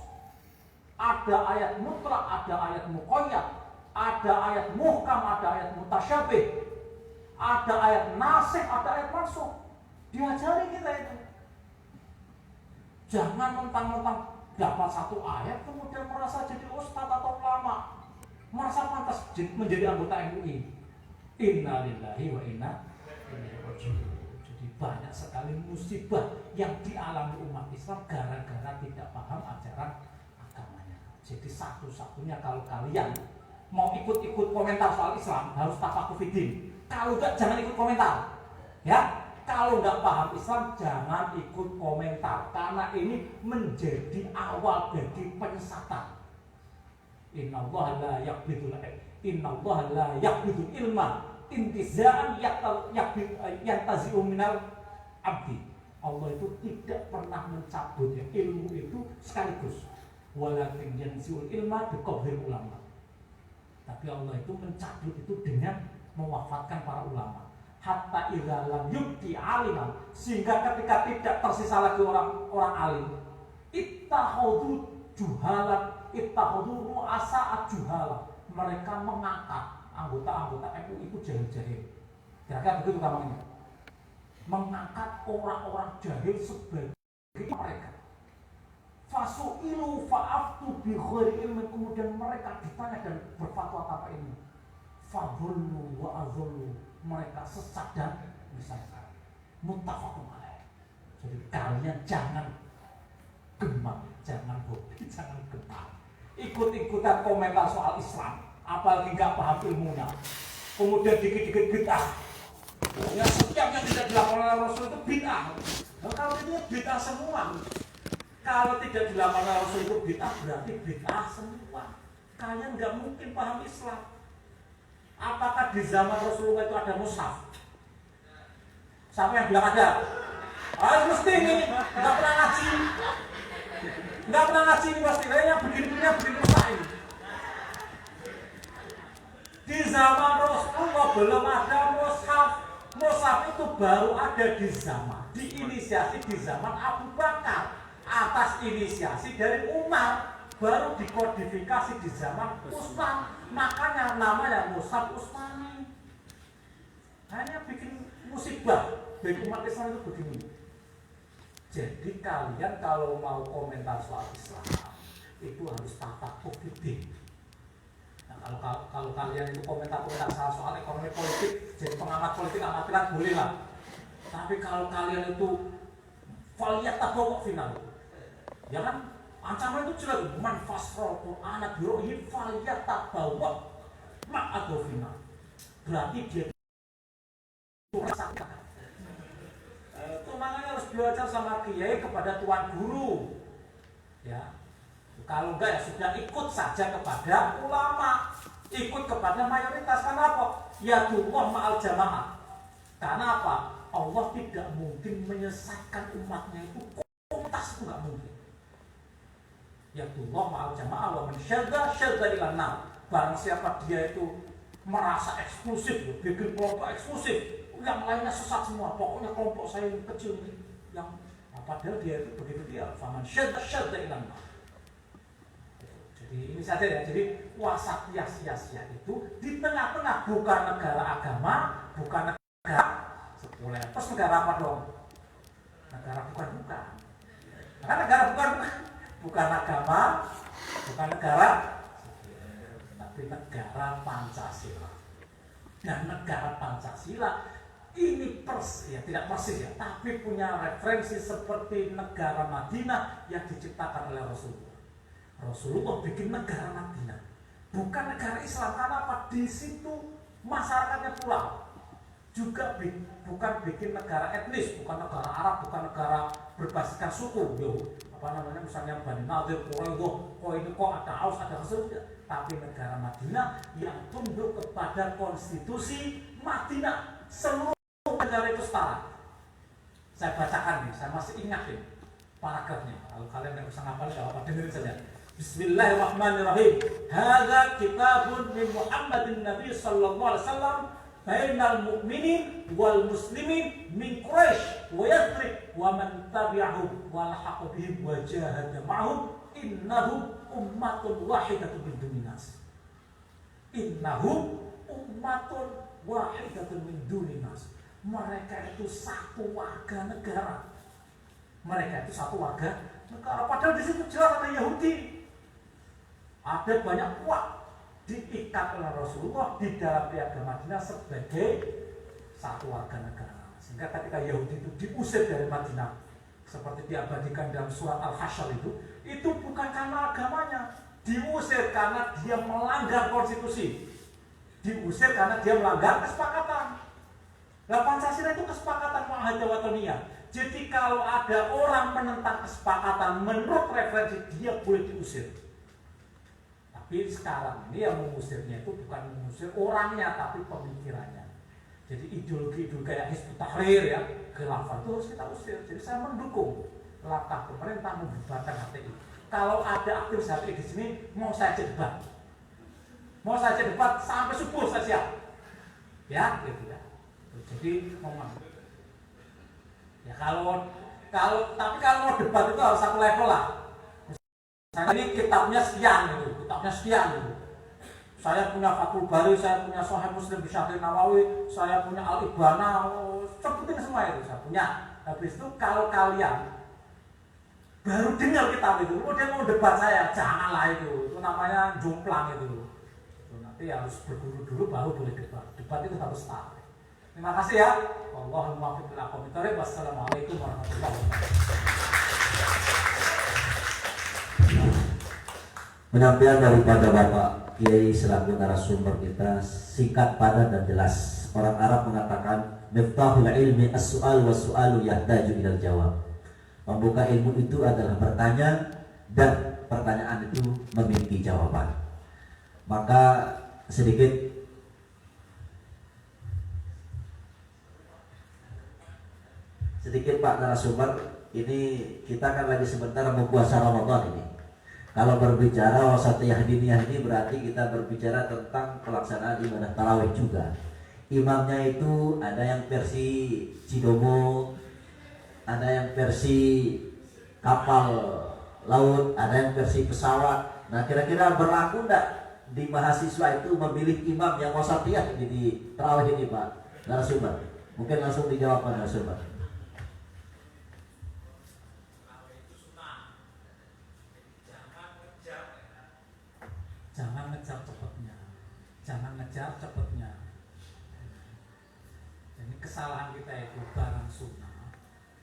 ada ayat mutlak, ada ayat muqayyad, ada ayat muhkam, ada ayat mutasyabih, ada ayat nasikh, ada ayat mansukh. Diajari kita itu. Jangan mentang-mentang dapat 1 ayat kemudian merasa jadi ustadz atau ulama, merasa pantas menjadi anggota MUI. Inna lillahi wa inna ilaihi raji'un. Jadi banyak sekali musibah yang dialami umat Islam gara-gara tidak paham ajaran agamanya. Jadi satu-satunya kalau kalian mau ikut-ikut komentar soal Islam harus tafaqufidin. Kalau enggak jangan ikut komentar. Ya, kalau enggak paham Islam jangan ikut komentar karena ini menjadi awal dari penyesatan. Innallaha la yaqbidul ilma intiza'an yantazi'u minal abdi. Allah itu tidak pernah mencabut ilmu itu sekaligus. Walakin yanzi'ul ilma biqabdil ulama. Tapi Allah itu mencabut itu dengan mewafatkan para ulama. Hatta idza lam yubqi aliman, sehingga ketika tidak tersisa lagi orang alim, ittakhadhu ru'asa juhala. Mereka mengangkat anggota-anggota MUI itu jahil-jahil. Kira-kira begitu gampangnya. Mengangkat orang-orang jahil sebagai mereka. Fasu'ilu fa'aftu bi ghairi ilmin, kemudian mereka ditanya dan berfatwa tanpa ini. Fadhullu wa adhullu, mereka sesat dan menyesatkan. Muttafaqun alaih. Jadi kalian jangan gemar, jangan hobi, jangan gemar. Ikut-ikutan komentar soal Islam, apalagi nggak paham ilmunya. Kemudian dikit-dikit bid'ah. Ya setiap yang tidak dilakukan oleh Rasul itu bid'ah. Nah, kalau itu bid'ah semua. Kalau tidak dilakukan oleh Rasul itu bid'ah, berarti bid'ah semua. Kalian nggak mungkin paham Islam. Apakah di zaman Rasulullah itu ada mushaf? Siapa yang bilang ada? Mesti ini nggak pernah ngaji. Nggak pernah ngaji ini pasti. Kayaknya begini rusak ini. Di zaman Rasulullah belum ada mushaf. Mushaf itu baru ada di zaman, diinisiasi di zaman Abu Bakar atas inisiasi dari Umar, baru dikodifikasi di zaman Utsman. Makanya namanya mushaf Utsmani. Hanya bikin musibah bagi umat Islam itu begini. Jadi kalian kalau mau komentar soal Islam itu harus tafaqufidin. Nah, kalau kalian itu komentar soal ekonomi politik, jadi pengamat politik amatiran boleh lah. Tapi kalau kalian itu falyatabawwa final, ya kan ancaman itu jelas, man fasrol Qur'an birohi falyatabawwa ma'adu final. Berarti dia itu rasakan. Itu makanya harus belajar sama kiai kepada tuan guru. Ya. Kalau enggak ya sudah ikut saja kepada ulama, ikut kepada mayoritas. Kenapa? Ya Allah ma'al jamaah. Karena apa? Allah tidak mungkin menyesatkan umatnya itu. Komunitas itu enggak mungkin. Ya Allah ma'al jamaah wa man syadda ilan nar. Barang siapa dia itu merasa eksklusif, bikin kelompok eksklusif, yang lainnya sesat semua. Pokoknya kelompok saya yang kecil ini, yang padahal dia itu begitu dia. Faman syadda ilan nar. Jadi ini saja ya. Jadi wasatiyah sia-sia itu di tengah-tengah, bukan negara agama, bukan negara sekuler. Terus negara apa dong? Negara bukan. Karena negara bukan agama, bukan negara, tapi negara Pancasila. Dan negara Pancasila ini tidak persis ya, tapi punya referensi seperti negara Madinah yang diciptakan oleh Rasulullah. Rasulullah bikin negara Madinah, bukan negara Islam. Karena apa? Di situ masyarakatnya pulau. Juga bukan bikin negara etnis, bukan negara Arab, bukan negara berbasiskan suku. Misalnya Bani Nadir, kok ini kok ada Aus, ada Rasul. Tapi negara Madinah yang tunduk kepada konstitusi Madinah. Seluruh negara itu setara. Saya bacakan nih, saya masih ingat nih paragrafnya. Kalau kalian nggak bisa ngapalin, nggak apa-apa, dengerin saja. Bismillahirrahmanirrahim. Hadza kitabun min Muhammadin Nabi sallallahu alaihi wasallam bainal mu'minin wal muslimin min Quraisy wa Yathrib wa man tabi'ahum wa lahaqa bihim wa jahada ma'hum innahum ummatun wahidatun min dunin nas. Innahum ummatun wahidatun min dunin nas. Mereka itu satu warga negara. Mereka itu satu warga negara. Padahal di situ jelas ada Yahudi. Ada banyak kuat diikat oleh Rasulullah di dalam piagam Madinah sebagai satu warga negara. Sehingga ketika Yahudi itu diusir dari Madinah, seperti diabadikan dalam surat Al-Hasyr itu bukan karena agamanya, diusir karena dia melanggar konstitusi, diusir karena dia melanggar kesepakatan. Nah, Pancasila itu kesepakatan muahada wataniyah. Jadi kalau ada orang menentang kesepakatan menurut referensi dia boleh diusir. Tapi sekarang ini yang mengusirnya itu bukan mengusir orangnya tapi pemikirannya. Jadi ideologi kayak Hizbut Tahrir ya, khilafah itu harus kita usir. Jadi saya mendukung langkah pemerintah membubarkan HTI. Kalau ada aktivis HTI di sini, mau saya debat. Mau saya debat sampai subuh saya siap. Ya, gitu ya. Jadi ngomong. Ya tapi kalau mau debat itu harus satu level lah. Misalnya ini kitabnya sekian gitu. Saya punya Fathul Bari, saya punya Sahih Muslim Syarih Nawawi, saya punya Al-Ibana, sebutin semua itu saya punya. Habis itu kalau kalian baru dengar kitab itu, kemudian mau debat saya, janganlah itu namanya jomplang itu. Nanti harus berguru dulu baru boleh debat. Debat itu harus start. Terima kasih ya. Wallahul muwaffiq ila aqwamit thoriq. Wassalamualaikum warahmatullahi wabarakatuh. Penyampaian daripada Bapak Kiai selaku narasumber kita singkat, padat dan jelas. Orang Arab mengatakan miftahul ilmi as-su'al wa su'alu yahtaju ilal jawab. Membuka ilmu itu adalah bertanya dan pertanyaan itu memiliki jawaban. Maka sedikit Pak narasumber, ini kita kan lagi sebentar mau puasa Ramadan ini. Kalau berbicara wasatiyah diniyah ini berarti kita berbicara tentang pelaksanaan ibadah tarawih juga. Imamnya itu ada yang versi Cidomo, ada yang versi kapal laut, ada yang versi pesawat. Nah, kira-kira berlaku enggak di mahasiswa itu memilih imam yang wasatiyah di tarawih ini, Pak narasumber? Mungkin langsung dijawab Pak narasumber. Jangan ngejar cepatnya. Jadi kesalahan kita itu barang sunnah,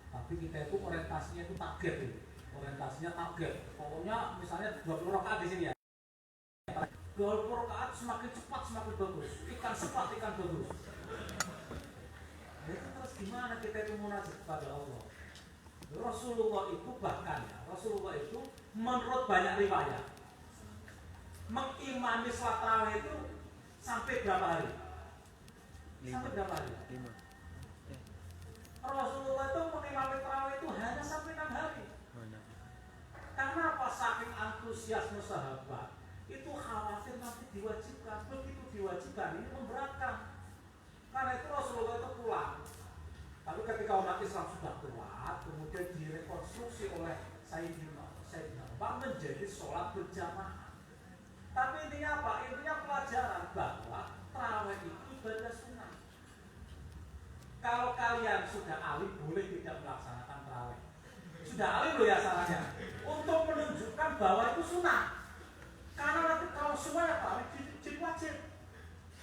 tapi kita itu orientasinya itu target itu. Orientasinya target. Pokoknya misalnya 20 rakaat di sini ya. 20 rakaat semakin cepat semakin bagus. Ikan cepat ikan bagus. Itu terus gimana kita itu munajat kepada Allah? Rasulullah itu bahkan ya, Rasulullah itu menurut banyak riwayat mengimami salat tarawih itu sampai berapa hari? Sampai berapa hari? 5. Rasulullah itu mengimami tarawih itu hanya sampai 6 hari. Karena apa? Saking antusiasme sahabat itu khawatir nanti diwajibkan. Begitu diwajibkan ini memberatkan. Karena itu Rasulullah itu pulang. Tapi ketika umat Islam sudah kuat, kemudian direkonstruksi oleh Sayyidina Umar menjadi sholat berjamaah. Tapi intinya apa? Intinya pelajaran bahwa tarawih itu ibadah sunnah. Kalau kalian sudah alim boleh tidak melaksanakan tarawih. Sudah alim loh ya salahnya. Untuk menunjukkan bahwa itu sunnah. Karena nanti kalau semuanya tarawih jadi wajib.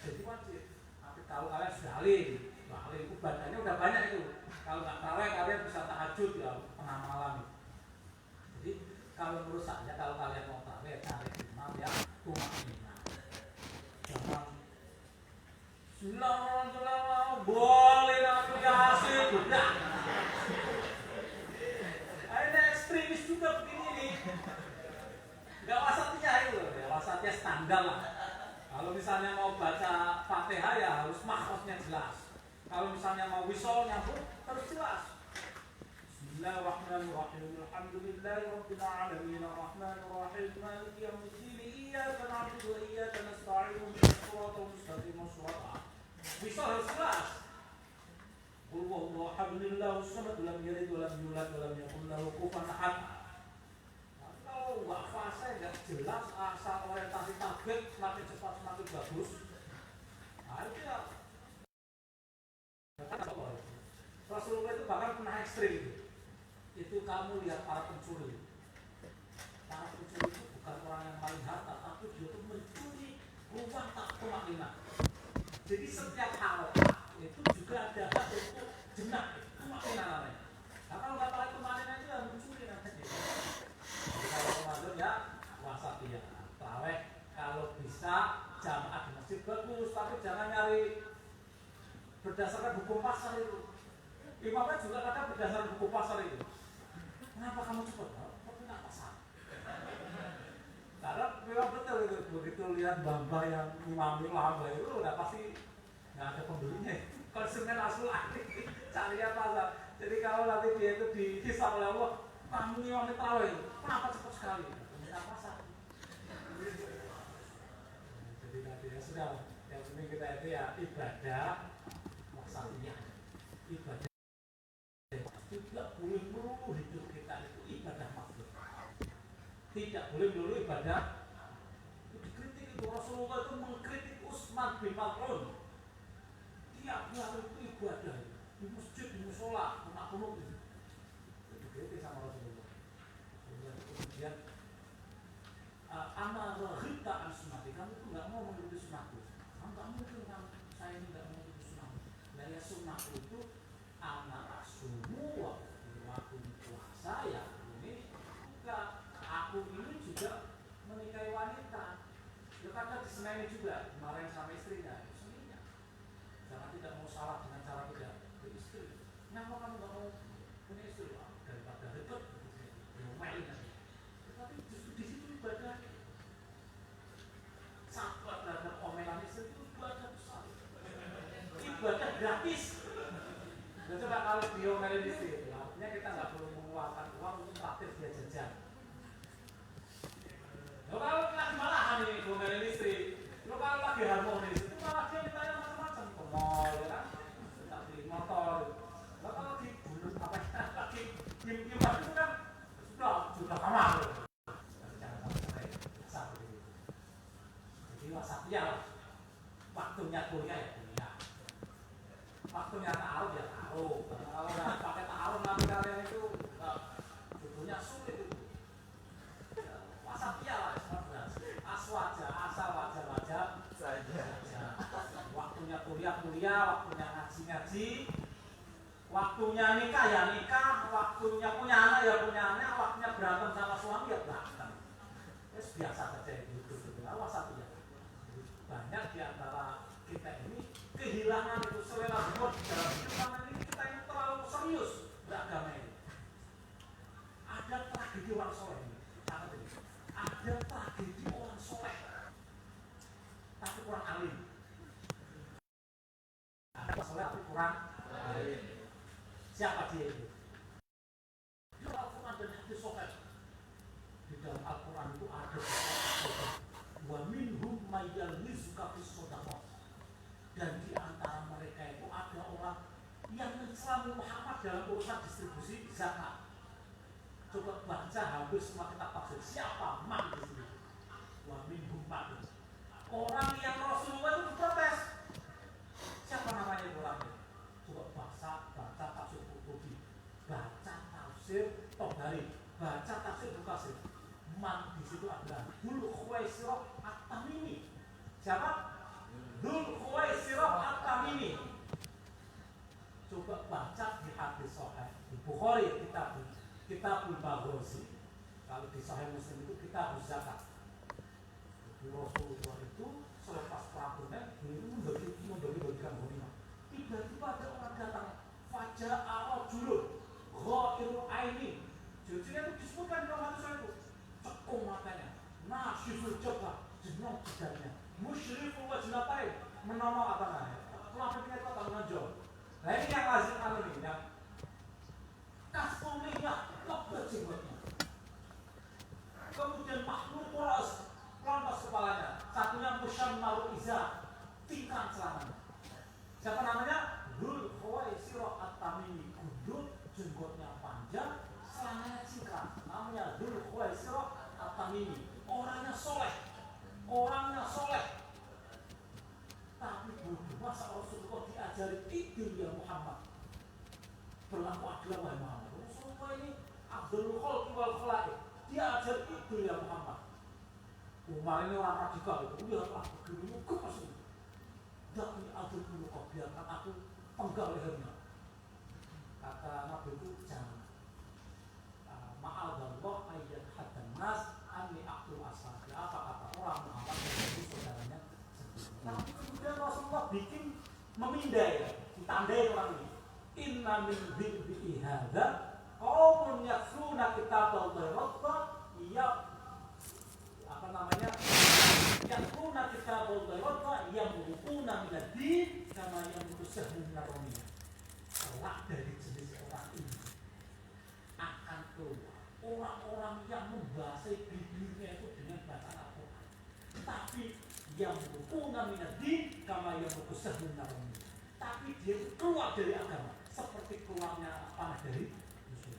Jadi wajib. Tapi kalau kalian sudah alim itu badannya udah banyak itu. Kalau nggak tarawih kalian bisa tahajud ya tengah malam. Jadi kalau menurut saya kalau kalian mau tarawih cari imam ya tumakninah. Jangan Bismillahirrahmanirrahim boleh aku kasih udah. Ada ekstremis juga begini nih. Nggak wasatnya itu ya, wasatnya standar lah. Kalau misalnya mau baca Fatihah ya harus makhrajnya jelas. Kalau misalnya mau wisol nyambung harus jelas. Bismillahirrahmanirrahim. Alhamdulillahirabbil alamin arrahmanir rahim maliki yaumiddin iyyaka na'budu wa iyyaka nasta'in ihdinas siratal mustaqim shiratal. Wisol harus jelas. Qul huwallahu ahad samad lam yalid wa lam yulad wa lam yakul lahu kufuwan ahad. Kalau nggak fase nggak jelas asal orientasi target semakin cepat semakin bagus. Nah itu ya. Rasulullah itu bahkan pernah ekstrim. Itu kamu lihat para pencuri. Para pencuri itu bukan orang yang paling harta, tapi dia itu mencuri rumah tak tumakninah. Jadi setiap harokat itu juga ada hak untuk jenak tumakninah namanya. Nah kalau nggak pakai tumakninah itu ya mencuri namanya. Jadi kalau Ramadan ya wasatiyah. taraweh kalau bisa jamaah di masjid bagus, tapi jangan nyari berdasarkan hukum pasar itu. Imamnya juga kadang berdasarkan hukum pasar itu. Kenapa kamu cepat? Tapi nggak pasar. Karena memang betul itu, begitu lihat bamba yang imami lama itu udah pasti nggak ada pembelinya. Konsumen asli cari apa pasar. Jadi kalau nanti dia itu dihisap oleh Allah, kamu imami tarawih, kenapa cepat sekali? Nggak pasar. Jadi nanti ya sudah, yang penting kita itu ya ibadah wasatiyah, ibadah tidak boleh melulu hidup kita itu ibadah makhluk, tidak boleh melulu ibadah itu dikritik. Itu Rasulullah itu mengkritik Utsman bin Maz'un, tiap hari itu ibadah di masjid, di musola, kunut itu dikritik sama Rasulullah. Kemudian amal ghita an sunnati, kamu itu nggak mau mengikuti sunnahku, kamu nggak mungkin saya ini nggak mau mengikuti sunnahku. Nah ya sunnahku itu anak semua waktu puasa ya ini enggak, aku ini juga menikahi wanita, ya kadang disenangi juga kemarin sama istrinya, istrinya jangan tidak mau salah dengan cara tidak beristri. Kenapa kamu nggak mau punya istri? Daripada ribet main nanti. Tapi justru di situ ibadah, sahabat terhadap omelan istri itu ibadah besar, ibadah gratis. Dan coba kalau diomelin istri, artinya kita nggak perlu mengeluarkan uang untuk traktir dia jajan. Lo kalau lagi malahan ini diomelin istri, lo kalau lagi harmonis itu malah dia minta yang macam-macam, ke mall ya kan, minta beli motor. Lo kalau lagi bunuh apa ya, lagi diem-diem itu kan sudah kamar. Jangan sampai besar begitu. Jadi wasatiyah, waktunya kuliah ya kuliah, waktunya ta'aruf ya ta'aruf. Kalau nggak pakai ta'aruf nanti kalian itu sebetulnya sulit itu. Wasatiyah lah, aswaja, asal wajar saja. Waktunya kuliah, waktunya ngaji, waktunya nikah ya nikah, waktunya punya anak ya punya anak, waktunya berantem sama suami ya berantem. Terus biasa saja itu. Wasatiyah. Banyak di antara kita ini kehilangan itu selera humor dalam hidup karena ini kita ini terlalu serius beragama ini. Ada tragedi orang soleh ini, ada tragedi orang soleh tapi kurang alim, ada orang soleh tapi kurang alim. Siapa dia itu? Di Al-Quran dan hadis soleh, di dalam Al-Quran itu ada wa minhum mayyalmizuka fis shadaqah, dan di antara mereka itu ada orang yang mencelami Muhammad dalam urusan distribusi zakat. Coba baca hampir semua kitab tafsir, siapa man di sini? Wa minhum man, orang yang Rasulullah itu protes. Siapa namanya itu orangnya? Coba baca tafsir Qurtubi, baca tafsir Tabari, baca tafsir Bukasir. Man di situ adalah Dzul Khuwaisirah At-Tamimi. Siapa? Dzul Khuwaisirah At-Tamimi. Coba baca di hadis sahih di Bukhari, kitabul Maghazi. Kalau di Sahih Muslim itu kitabuz zakat. Jadi Rasulullah itu selepas perang Badar beliau membagi-bagikan ghanimah. Tiba-tiba ada orang datang, faja'a rajulun ghairu aini. Jadi itu disebutkan dalam hadis itu. Cekung matanya, nasyiful jabah, jenong jidanya, musyriful wajnatain, menonok apa namanya, kelapanya itu akan menonjol. Nah ini yang lazim ini, yang kasfuliyah, lebat jenggotnya. Kemudian makhluk poros, lontos kepalanya. Satunya musyammaru iza, tingkang celananya. Siapa namanya? Dzul Khuwaisirah At-Tamimi. Gundul, jenggotnya panjang, celananya singkat. Namanya Dzul Khuwaisirah At-Tamimi. Orangnya soleh. Tapi bodoh, masa Rasulullah diajari tidur ya Muhammad, berlaku adil wahai Muhammad. Rasulullah ini Abdul Khalqi wal Khalaiq, dia ajar tidur ya Muhammad. Umar ini orang radikal itu, lihatlah begini gemes ini. Tidak ini Abdul Khalqi, biarkan aku penggal lehernya. Kata Nabi itu jangan. Ma'adallah ayat hadan nas anni aktul ashabi. Apa kata bikin memindai, ditandai orang ini. Inna min dhibbi hadza qaumun yaksuna kitaballahi rabba ya apa namanya? Yaksuna kitaballahi rabba yamruquna min ad-din kama yamruqu sahmun narmiyah. Kelak dari jenis orang ini akan keluar orang-orang yang membahasai Biblinya itu dengan bacaan Al-Quran, tapi yang berhubungan dengan din kama yang berbesar menarung, tapi dia itu keluar dari agama seperti keluarnya panah dari musuh.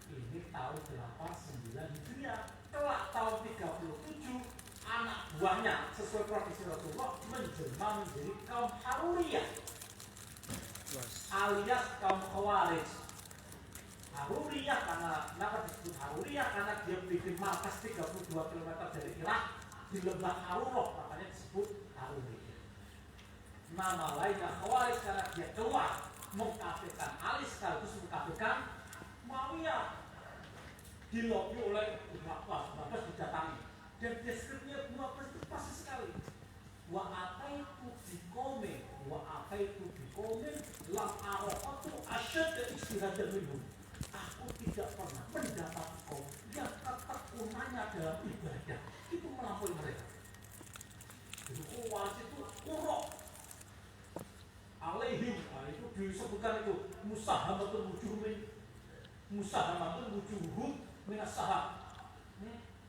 Ini tahun 89 Hijriah. Kelak tahun 37 anak buahnya sesuai profesi Rasulullah menjelma menjadi kaum Haruriyah alias kaum Khawarij. Haruriyah kenapa disebut Haruriyah? Karena dia bikin markas 32 km dari Irak di lembah Harurah, makanya disebut Haruriyah. Nama lainnya Khawarij karena dia keluar mengkafirkan Ali sekaligus mengkafirkan Muawiyah. Dilobi oleh Bapak didatangi dan deskripsinya Bapak itu pasti sekali. Wa ataitu bikome lam arafatu asyad istihadan minhum. Aku tidak pernah mendapat kaum yang ketekunannya dalam ibadah itu melampaui mereka. Jadi kuat itu urok alaihim, itu disebutkan itu musahamatul wujuhum minas sahab.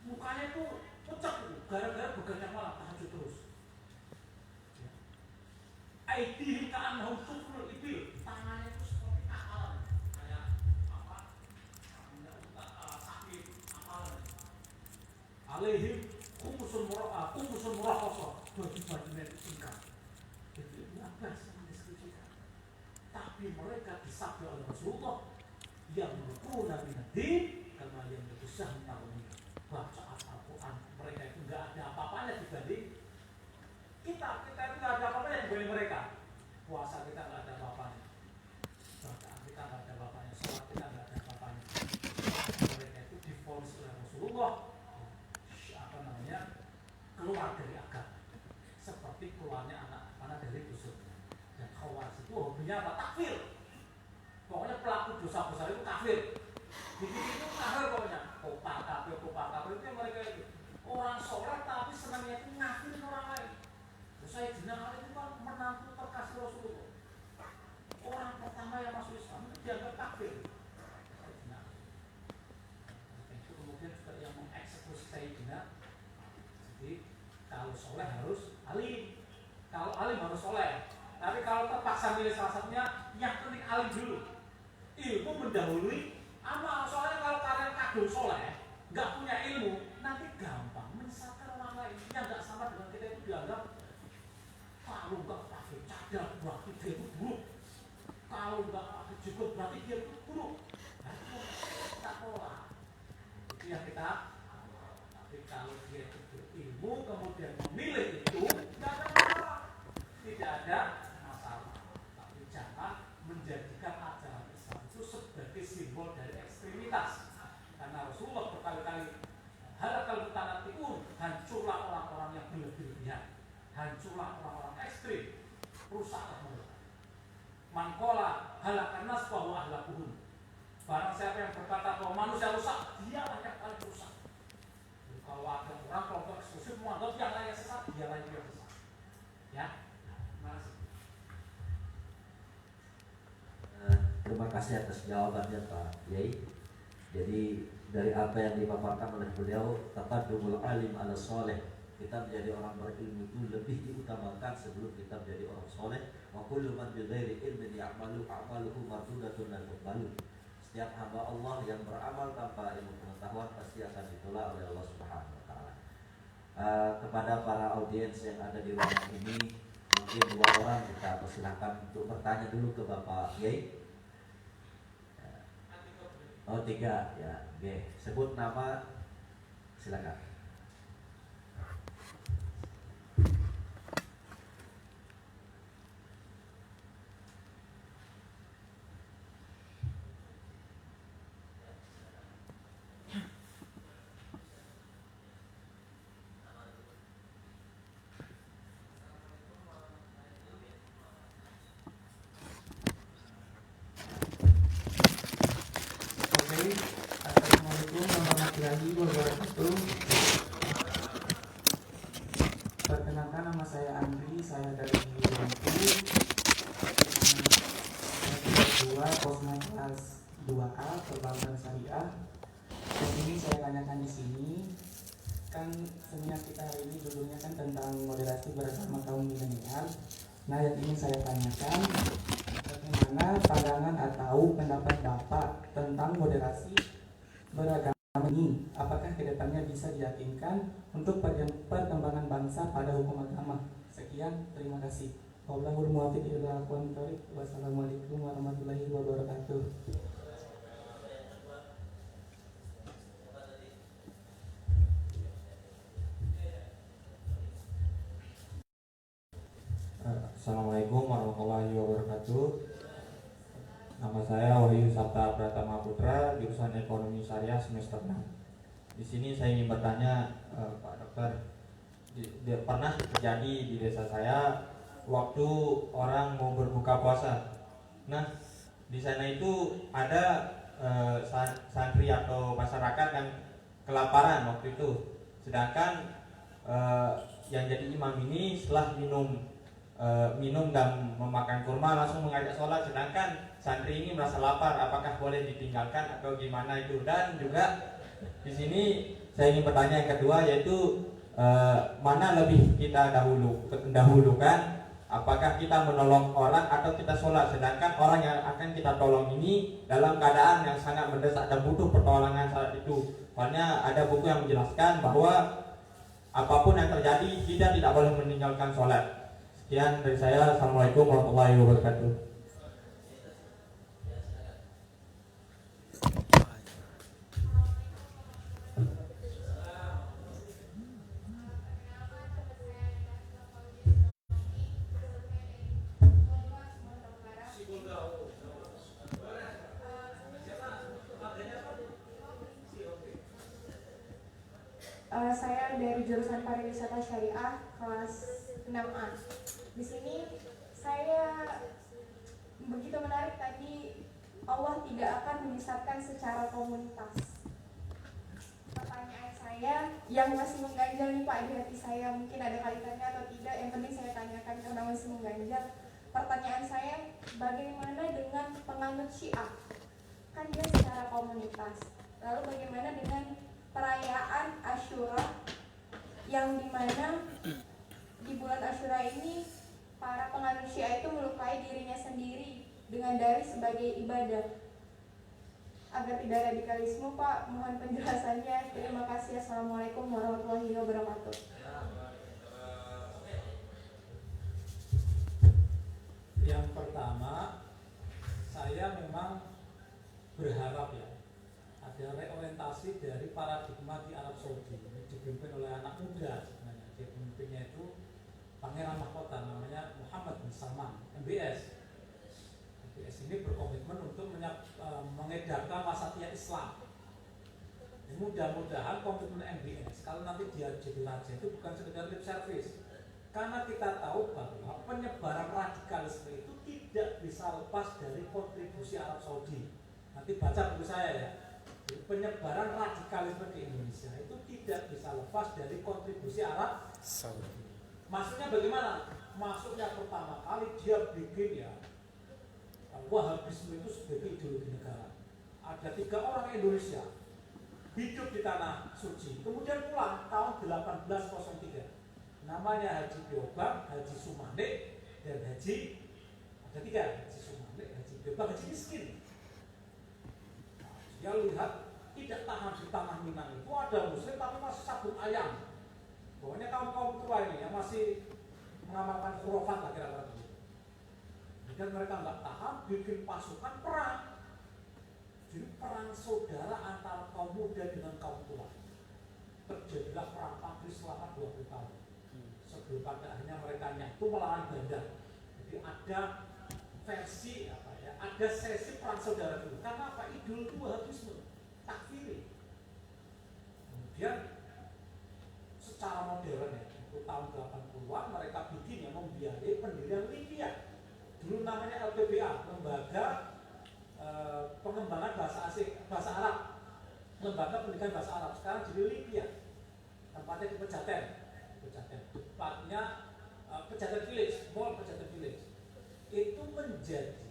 Mukanya itu pecah itu gara-gara begadang malam tahajud terus. Aidihim ka'annahum sufrul ibil, tangannya itu seperti akalan, kayak apa? Sakit akalan. Alaihim khumusul muraqasah, baju-bajunya itu singkat. Itu apa yang deskripsikan? Tapi mereka disabda oleh Rasulullah yang berkurang din karena yang berbesar menarungnya. Bacaan Al-Quran mereka itu nggak ada apa-apanya dibanding kita itu nggak ada apa-apanya dibanding mereka. Puasa kita nggak ada apa-apanya, bacaan kita nggak ada apa-apanya, sholat kita nggak ada apa-apanya. Mereka itu divonis oleh Rasulullah apa namanya keluar dari agama seperti keluarnya anak panah dari busuk. Dan Khawarij itu hobinya apa? Takfir. Pokoknya pelaku dosa besar itu kafir. Bikin itu kafir pokoknya. Kopar kafir itu yang mereka itu orang sholat tapi senangnya itu ngafirin orang lain. Saya jenazah itu kan menantu terkasih Rasulullah. Orang pertama yang masuk Islam itu dianggap kafir. Itu kemudian juga yang mengeksekusi Sayyidina. Jadi kalau soleh harus alim. Kalau alim harus soleh. Tapi kalau terpaksa milih salah satunya, yang penting alim dulu. Ilmu mendahului amal. Soalnya kalau kalian kagum soleh, nggak punya ilmu, nanti gampang menyesatkan orang lain yang nggak sama dengan kita itu dianggap. Kalau nggak pakai cadar berarti dia itu buruk. Kalau nggak pakai jubah berarti dia itu buruk. Nah itu kita pola. Itu yang kita. Tapi kalau dia itu berilmu kemudian memilih itu, tidak ada masalah. Tidak ada masalah. Tapi jangan menjadikan ajaran Islam itu sebagai simbol dari ekstremitas. Karena Rasulullah berkali-kali halakal mutanatti'un, hancurlah orang-orang yang berlebihan. Hancurlah orang-orang ekstrim, rusaklah mereka. Mangkola halakan nas bahwa ahlakuhum. Barang siapa yang berkata bahwa manusia rusak, dia yang paling rusak. Jadi, kalau ada orang kelompok eksklusif menganggap yang lain sesat, dia lain yang sesat. Ya, Terima kasih atas jawabannya Pak Yai. Jadi dari apa yang dipaparkan oleh beliau, taqaddumul alim ala soleh, kita menjadi orang berilmu itu lebih diutamakan sebelum kita menjadi orang soleh. Wa kullu man bi ghairi ilmin ya'malu a'maluhu mardudatun la tuqbalu. Setiap hamba Allah yang beramal tanpa ilmu pengetahuan pasti akan ditolak oleh Allah Subhanahu wa taala. Kepada para audiens yang ada di ruangan ini, mungkin 2 orang kita persilahkan untuk bertanya dulu ke Bapak Yai. Oh 3 ya, oke. Sebut nama, silakan. warahmatullahi wabarakatuh. Perkenalkan, nama saya Andri, saya dari Lampung. Saya Posma kelas 2A Perbankan Syariah. Di sini saya tanyakan di sini, kan seminar kita hari ini judulnya kan tentang moderasi bersama kaum milenial. Nah, yang ingin saya tanyakan, bagaimana pandangan atau pendapat Bapak tentang moderasi beragama ini? Apakah kedepannya bisa diyakinkan untuk perkembangan bangsa pada hukum agama? Sekian, terima kasih. Wallahul muwaffiq ila aqwamit thoriq. Wassalamualaikum warahmatullahi wabarakatuh. Assalamualaikum warahmatullahi wabarakatuh. Nama saya Wahyu Sabta Pratama Putra, jurusan Ekonomi Syariah semester 6. Di sini saya ingin bertanya, Pak Dokter, pernah terjadi di desa saya waktu orang mau berbuka puasa. Nah, di sana itu ada santri atau masyarakat yang kelaparan waktu itu. Sedangkan yang jadi imam ini setelah minum dan memakan kurma langsung mengajak sholat, sedangkan santri ini merasa lapar. Apakah boleh ditinggalkan atau gimana itu? Dan juga di sini saya ingin bertanya yang kedua, yaitu mana lebih kita dahulukan, apakah kita menolong orang atau kita sholat, sedangkan orang yang akan kita tolong ini dalam keadaan yang sangat mendesak dan butuh pertolongan saat itu. Soalnya ada buku yang menjelaskan bahwa apapun yang terjadi kita tidak boleh meninggalkan sholat. Sekian dari saya. Assalamualaikum warahmatullahi wabarakatuh. Saya dari jurusan pariwisata syariah kelas 6A. Di sini saya begitu menarik tadi, Allah tidak akan menyesatkan secara komunitas. Pertanyaan saya yang masih mengganjal nih Pak di hati saya, mungkin ada kaitannya atau tidak, yang penting saya tanyakan karena masih mengganjal. Pertanyaan saya, bagaimana dengan penganut Syiah? Kan dia secara komunitas. Lalu bagaimana dengan perayaan Asyura yang dimana di bulan Asyura ini para penganut Syiah itu melukai dirinya sendiri dengan dalih sebagai ibadah? Agar tidak radikalisme, Pak, mohon penjelasannya. Terima kasih. Assalamualaikum warahmatullahi wabarakatuh. Yang pertama, saya memang berharap ya ada reorientasi dari paradigma di Arab Saudi. Ini dipimpin oleh anak muda sebenarnya. Dia pemimpinnya itu Pangeran Mahkota, namanya Muhammad bin Salman, MBS. MBS ini berkomitmen untuk mengedarkan wasatiyah Islam. Mudah-mudahan komitmen MBS kalau nanti dia jadi raja itu bukan sekedar lip service. Karena kita tahu bahwa penyebaran radikalisme itu tidak bisa lepas dari kontribusi Arab Saudi. Nanti baca buku saya ya. Penyebaran radikalisme di Indonesia itu tidak bisa lepas dari kontribusi Arab Saudi. Maksudnya bagaimana? Maksudnya pertama kali dia bikin ya Wahabisme itu sebagai ideologi negara. Ada 3 orang Indonesia hidup di tanah suci, kemudian pulang tahun 1803. Namanya Haji Biobang, Haji Sumane, dan Haji, ada 3, Haji Sumane, Haji Biobang, Haji Miskin. Dia lihat tidak tahan di tanah Minang itu ada muslim tapi masih sabun ayam. Pokoknya kaum tua ini yang masih mengamalkan khurafat lah kira-kira begitu. Dan mereka nggak tahan, bikin pasukan perang. Jadi perang saudara antara kaum muda dengan kaum tua. Terjadilah perang Patrick selama 20 tahun. Sebelum pada akhirnya mereka nyatu melawan Belanda. Jadi ada versi ada sesi perang saudara dulu. Karena apa? Idul itu Wahabisme, takfiri. Kemudian secara modern ya, itu tahun 80-an mereka bikin yang membiayai pendirian Libya. Dulu namanya LPBA, Lembaga Pengembangan Bahasa Asing, Bahasa Arab. lembaga pendidikan bahasa Arab sekarang jadi Libya, tempatnya di Pejaten, tempatnya Pejaten Village, Mall Pejaten Village itu menjadi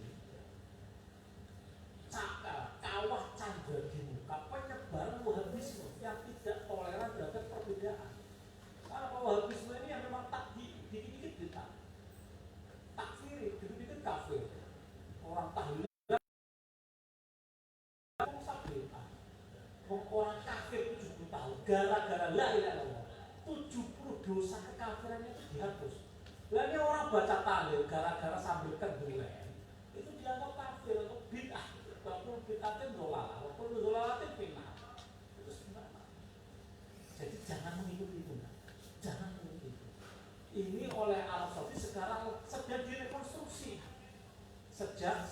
kawah candra di muka penyebar Wahabisme yang tidak toleran terhadap perbedaan. Karena Wahabisme ini yang memang tak dikit-dikit takfiri, dikit-dikit kafir. Orang tahlil orang kafir 70 tahun gara-gara la ilaha illallah 70 dosa kekafirannya itu dihapus. Lah ini orang baca tahlil gara-gara sambil tenggelam itu dianggap kafir atau bid'ah. Walaupun bid'atin dolalah, walaupun dolalatin pindah. Itu sebenarnya. Jadi jangan mengikuti itu, jangan mengikuti itu. Ini oleh Arab Saudi sekarang sedang direkonstruksi, sedang